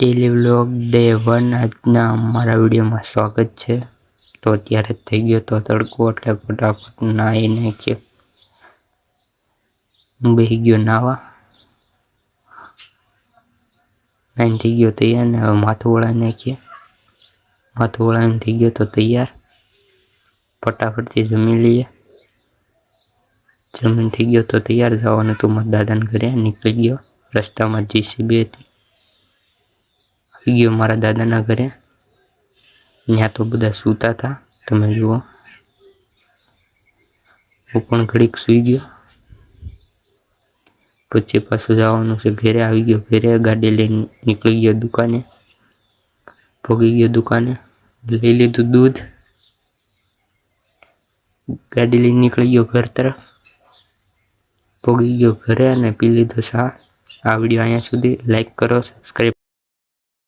Daily vlog day 1 આજના અમારા વિડીયોમાં સ્વાગત છે। તો અત્યારે થઈ ગયો તો તડકો એટલે ફટાફટ નાહી નાખ્યો। હું બેસી ગયો નાવા, નાઈને થઈ ગયો તૈયાર ને હવે માથું વળાવી નાખીએ। માથું વળાવીને થઈ ગયો તો તૈયાર, ફટાફટથી જમી લઈએ। જમીન થઈ ગયો તો તૈયાર જવાનું તો મારા દાદાને ઘરે નીકળી ગયો। રસ્તામાં JCB હતી, આવી ગયો મારા દાદાના ઘરે। ત્યાં તો બધા સૂતા હતા, તમે જુઓ। હું પણ ઘડીક સૂઈ ગયો, પછી પાછું જવાનું છે ઘરે। આવી ગયો ઘરે, ગાડી લઈને નીકળી ગયો દુકાને। પહોંચી ગયો દુકાને, લઈ લીધું દૂધ, ગાડી લઈને નીકળી ગયો ઘર તરફ। પહોંચી ગયો ઘરે અને પી લીધો ચા। આ વિડીયો અહીંયા સુધી, લાઈક કરો, સબસ્ક્રાઈબ